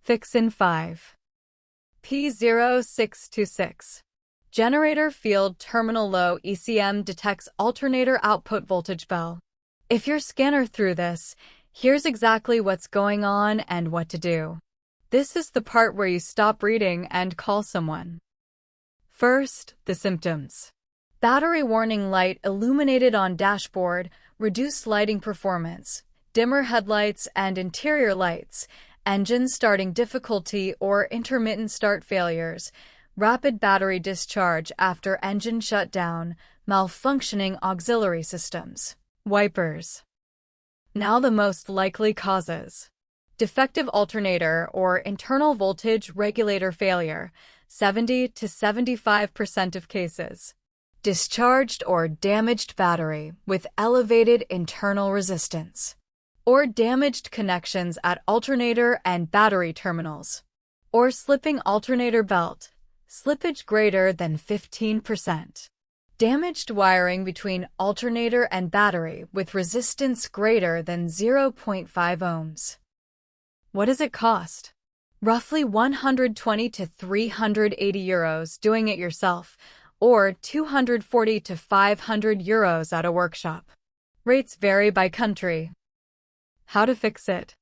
Fix in 5. P0626. Generator field terminal low ECM detects alternator output voltage bell. If your scanner threw this, here's exactly what's going on and what to do. This is the part where you stop reading and call someone. First, the symptoms. Battery warning light illuminated on dashboard, reduced lighting performance, dimmer headlights and interior lights, engine starting difficulty or intermittent start failures, rapid battery discharge after engine shutdown, malfunctioning auxiliary systems, wipers. Now the most likely causes. Defective alternator or internal voltage regulator failure, 70 to 75% of cases. Discharged or damaged battery with elevated internal resistance. Or damaged connections at alternator and battery terminals. Or slipping alternator belt, slippage greater than 15%. Damaged wiring between alternator and battery with resistance greater than 0.5 ohms. What does it cost? Roughly 120 to 380 euros doing it yourself, or 240 to 500 euros at a workshop. Rates vary by country. How to fix it.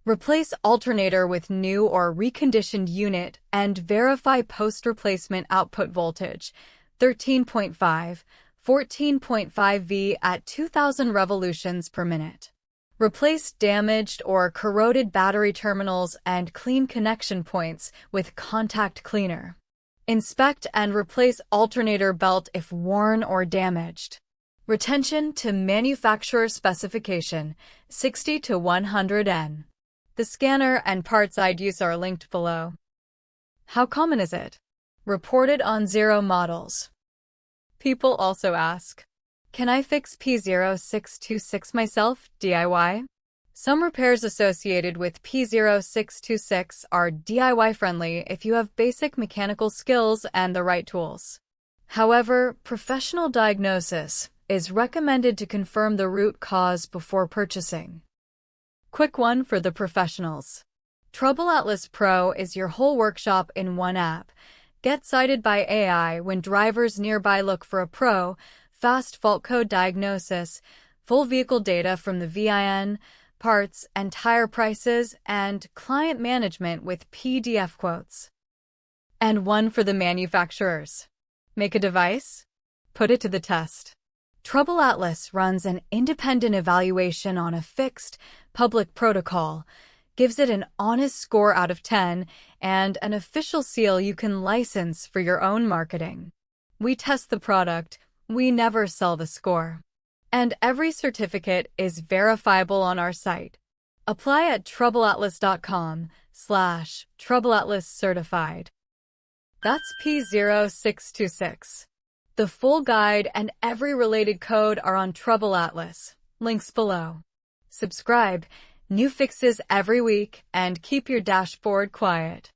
Replace alternator with new or reconditioned unit and verify post-replacement output voltage, 13.5, 14.5 V at 2000 revolutions per minute. Replace damaged or corroded battery terminals and clean connection points with contact cleaner. Inspect and replace alternator belt if worn or damaged. Retention to manufacturer specification, 60 to 100 N. The scanner and parts I'd use are linked below. How common is it? Reported on 0 models. People also ask, can I fix P0626 myself, DIY? Some repairs associated with P0626 are DIY friendly if you have basic mechanical skills and the right tools. However, professional diagnosis is recommended to confirm the root cause before purchasing. Quick one for the professionals. TroubleAtlas Pro is your whole workshop in one app. Get cited by AI when drivers nearby look for a pro, fast fault code diagnosis, full vehicle data from the VIN, parts and tire prices, and client management with PDF quotes. And one for the manufacturers. Make a device? Put it to the test. TroubleAtlas runs an independent evaluation on a fixed, public protocol, gives it an honest score out of 10, and an official seal you can license for your own marketing. We test the product, we never sell the score. And every certificate is verifiable on our site. Apply at TroubleAtlas.com/TroubleAtlas certified. That's P0626. The full guide and every related code are on TroubleAtlas. Links below. Subscribe, new fixes every week, and keep your dashboard quiet.